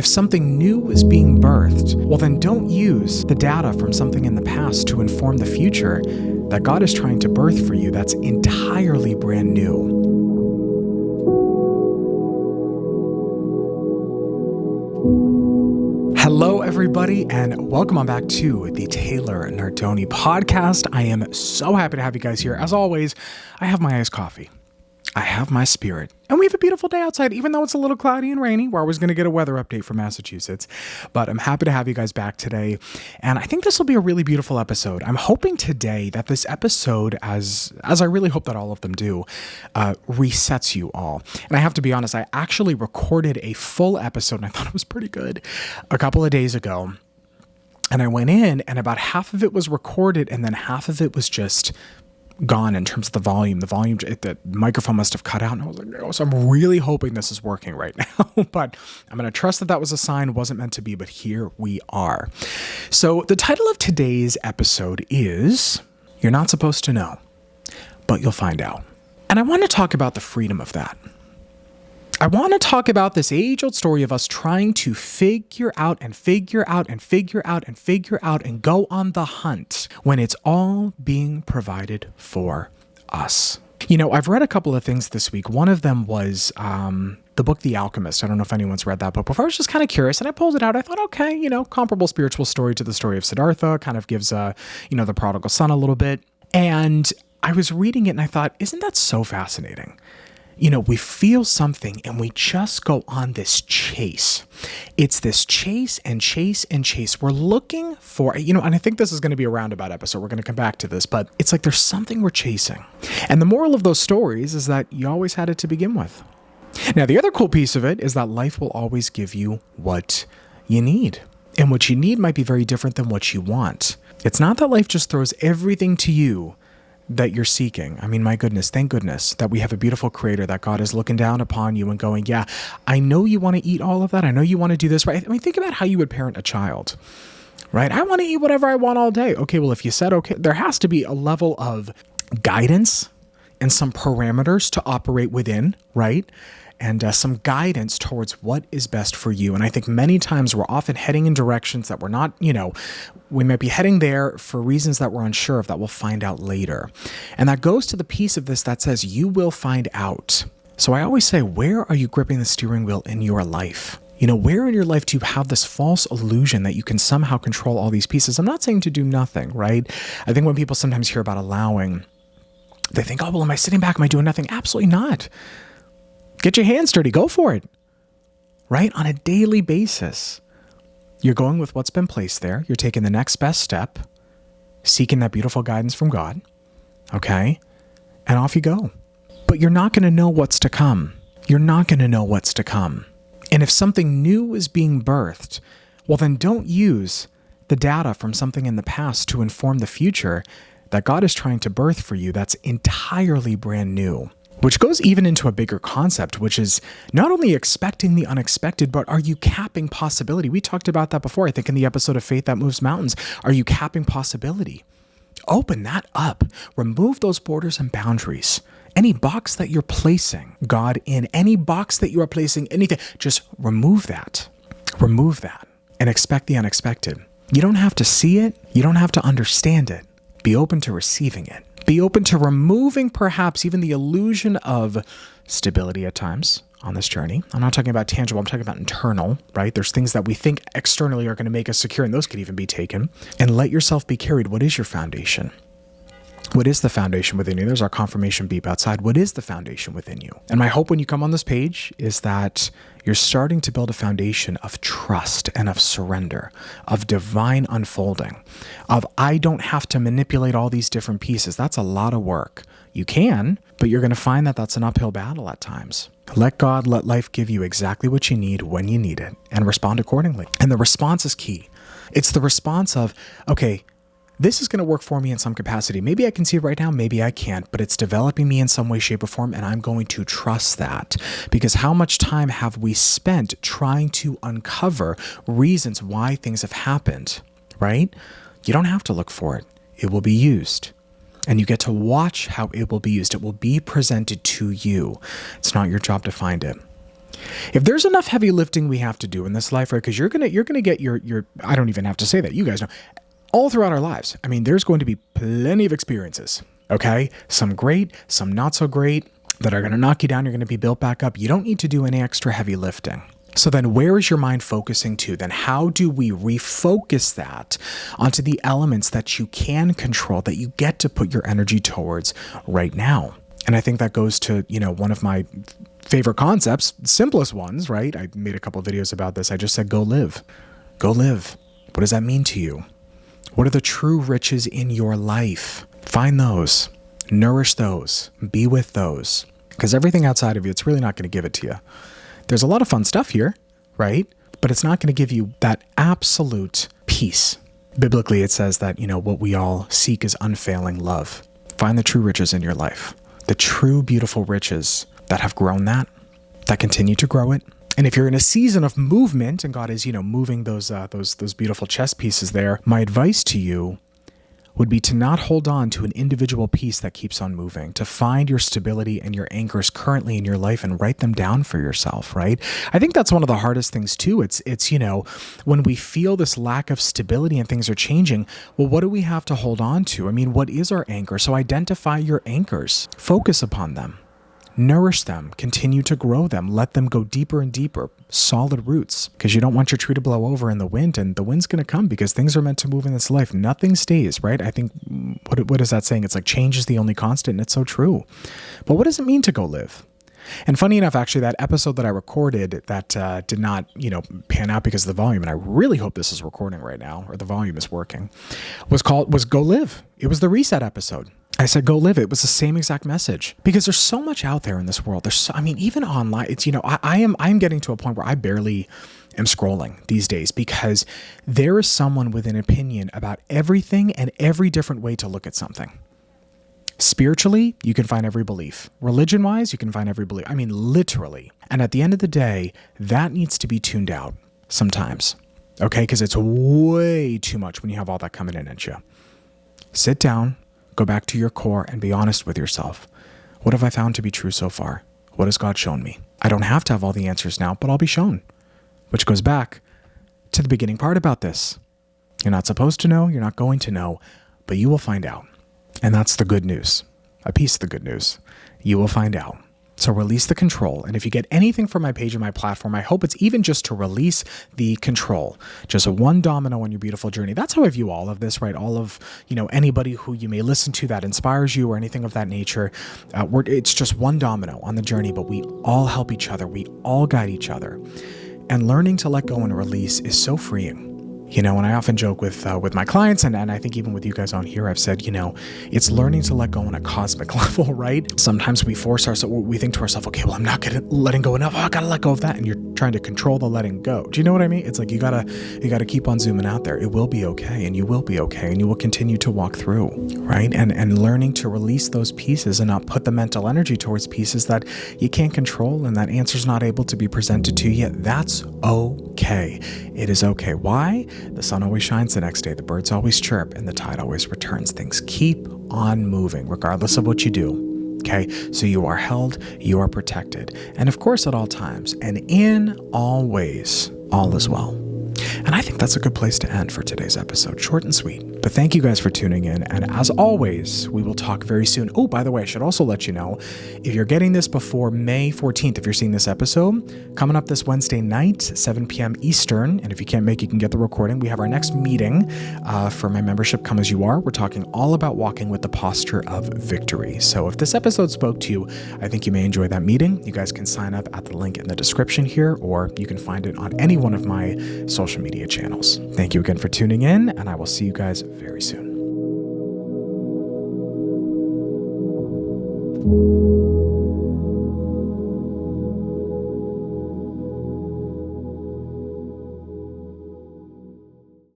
if something new is being birthed, well, then don't use the data from something in the past to inform the future that God is trying to birth for you that's entirely brand new. Hello, everybody, and welcome on back to the Taylor Nardone Podcast. I am so happy to have you guys here. As always, I have my iced coffee. I have my spirit. And we have a beautiful day outside, even though it's a little cloudy and rainy. We're always going to get a weather update from Massachusetts. But I'm happy to have you guys back today. And I think this will be a really beautiful episode. I'm hoping today that this episode, as I really hope that all of them do, resets you all. And I have to be honest, I actually recorded a full episode, and I thought it was pretty good, a couple of days ago. And I went in, and about half of it was recorded, and then half of it was just gone in terms of the volume. The microphone must have cut out, and I was like, no. So I'm really hoping this is working right now, but I'm going to trust that was a sign. It wasn't meant to be, but here we are. So the title of today's episode is You're Not Supposed to Know, but You'll Find Out. And I want to talk about the freedom of that. I want to talk about this age-old story of us trying to figure out and go on the hunt when it's all being provided for us. You know, I've read a couple of things this week. One of them was the book The Alchemist. I don't know if anyone's read that book before. I was just kind of curious, and I pulled it out. I thought, okay, comparable spiritual story to the story of Siddhartha, kind of gives, the prodigal son a little bit. And I was reading it, and I thought, isn't that so fascinating? We feel something and we just go on this chase. It's this chase and chase and chase. We're looking for, and I think this is going to be a roundabout episode. We're going to come back to this, but it's like there's something we're chasing. And the moral of those stories is that you always had it to begin with. Now, the other cool piece of it is that life will always give you what you need. And what you need might be very different than what you want. It's not that life just throws everything to you that you're seeking. I mean, my goodness, thank goodness that we have a beautiful creator, that God is looking down upon you and going, yeah, I know you want to eat all of that. I know you want to do this, right? I mean, think about how you would parent a child, right? I want to eat whatever I want all day. Okay, well, if you said, okay, there has to be a level of guidance and some parameters to operate within, right? And some guidance towards what is best for you. And I think many times we're often heading in directions that we're not, we might be heading there for reasons that we're unsure of, that we'll find out later. And that goes to the piece of this that says you will find out. So I always say, where are you gripping the steering wheel in your life? Where in your life do you have this false illusion that you can somehow control all these pieces? I'm not saying to do nothing, right? I think when people sometimes hear about allowing, they think, oh, well, am I sitting back? Am I doing nothing? Absolutely not. Get your hands dirty. Go for it, right? On a daily basis, you're going with what's been placed there. You're taking the next best step, seeking that beautiful guidance from God, okay? And off you go. But you're not going to know what's to come. You're not going to know what's to come. And if something new is being birthed, well, then don't use the data from something in the past to inform the future that God is trying to birth for you that's entirely brand new. Which goes even into a bigger concept, which is not only expecting the unexpected, but are you capping possibility? We talked about that before, I think in the episode of Faith That Moves Mountains. Are you capping possibility? Open that up. Remove those borders and boundaries. Any box that you're placing God in, any box that you are placing anything, just remove that. Remove that and expect the unexpected. You don't have to see it. You don't have to understand it. Be open to receiving it. Be open to removing perhaps even the illusion of stability at times on this journey. I'm not talking about tangible, I'm talking about internal, right? There's things that we think externally are going to make us secure, and those could even be taken. And let yourself be carried. What is your foundation? What is the foundation within you? There's our confirmation beep outside. What is the foundation within you? And my hope when you come on this page is that you're starting to build a foundation of trust and of surrender, of divine unfolding, of I don't have to manipulate all these different pieces. That's a lot of work. You can, but you're going to find that that's an uphill battle at times. Let God, let life give you exactly what you need when you need it, and respond accordingly. And the response is key. It's the response of, okay, this is going to work for me in some capacity. Maybe I can see it right now, maybe I can't, but it's developing me in some way, shape, or form, and I'm going to trust that. Because how much time have we spent trying to uncover reasons why things have happened, right? You don't have to look for it. It will be used. And you get to watch how it will be used. It will be presented to you. It's not your job to find it. If there's enough heavy lifting we have to do in this life, right? Because you're gonna get your I don't even have to say that. You guys know. All throughout our lives. I mean, there's going to be plenty of experiences, okay? Some great, some not so great, that are going to knock you down. You're going to be built back up. You don't need to do any extra heavy lifting. So then where is your mind focusing to? Then how do we refocus that onto the elements that you can control, that you get to put your energy towards right now? And I think that goes to, one of my favorite concepts, simplest ones, right? I made a couple of videos about this. I just said, go live. Go live. What does that mean to you? What are the true riches in your life? Find those, nourish those, be with those, because everything outside of you, it's really not going to give it to you. There's a lot of fun stuff here, right? But it's not going to give you that absolute peace. Biblically, it says that, what we all seek is unfailing love. Find the true riches in your life, the true beautiful riches that have grown that continue to grow it. And if you're in a season of movement and God is, moving those beautiful chess pieces there, my advice to you would be to not hold on to an individual piece that keeps on moving, to find your stability and your anchors currently in your life and write them down for yourself, right? I think that's one of the hardest things too. It's when we feel this lack of stability and things are changing, well, what do we have to hold on to? I mean, what is our anchor? So identify your anchors, focus upon them. Nourish them, continue to grow them, let them go deeper and deeper, solid roots, because you don't want your tree to blow over in the wind, and the wind's going to come because things are meant to move in this life. Nothing stays, right? I think, what is that saying? It's like change is the only constant, and it's so true. But what does it mean to go live? And funny enough, actually, that episode that I recorded that did not, pan out because of the volume, and I really hope this is recording right now, or the volume is working, was Go Live. It was the reset episode. I said, go live. It was the same exact message, because there's so much out there in this world. Even online, it's, I'm getting to a point where I barely am scrolling these days, because there is someone with an opinion about everything and every different way to look at something. Spiritually, you can find every belief. Religion-wise, you can find every belief. I mean, literally. And at the end of the day, that needs to be tuned out sometimes, okay? Because it's way too much when you have all that coming in at you. Sit down. Go back to your core and be honest with yourself. What have I found to be true so far? What has God shown me? I don't have to have all the answers now, but I'll be shown. Which goes back to the beginning part about this. You're not supposed to know, you're not going to know, but you will find out. And that's the good news. A piece of the good news. You will find out. So release the control. And if you get anything from my page and my platform, I hope it's even just to release the control. Just one domino on your beautiful journey. That's how I view all of this, right? All of, anybody who you may listen to that inspires you or anything of that nature. It's just one domino on the journey, but we all help each other. We all guide each other. And learning to let go and release is so freeing. And I often joke with my clients, and I think even with you guys on here, I've said, it's learning to let go on a cosmic level, right? Sometimes we force ourselves, we think to ourselves, okay, well, I'm not letting go enough. Oh, I got to let go of that. And you're trying to control the letting go. Do you know what I mean? It's like, you gotta keep on zooming out there. It will be okay. And you will be okay. And you will continue to walk through, right? And learning to release those pieces and not put the mental energy towards pieces that you can't control and that answer's not able to be presented to you. That's okay. It is okay. Why? The sun always shines the next day, the birds always chirp, and the tide always returns. Things keep on moving, regardless of what you do. Okay? So you are held, you are protected. And of course, at all times, and in all ways, all is well. And I think that's a good place to end for today's episode. Short and sweet. But thank you guys for tuning in. And as always, we will talk very soon. Oh, by the way, I should also let you know, if you're getting this before May 14th, if you're seeing this episode, coming up this Wednesday night, 7 p.m. Eastern. And if you can't make it, you can get the recording. We have our next meeting for my membership, Come As You Are. We're talking all about walking with the posture of victory. So if this episode spoke to you, I think you may enjoy that meeting. You guys can sign up at the link in the description here, or you can find it on any one of my social media channels. Thank you again for tuning in, and I will see you guys very soon.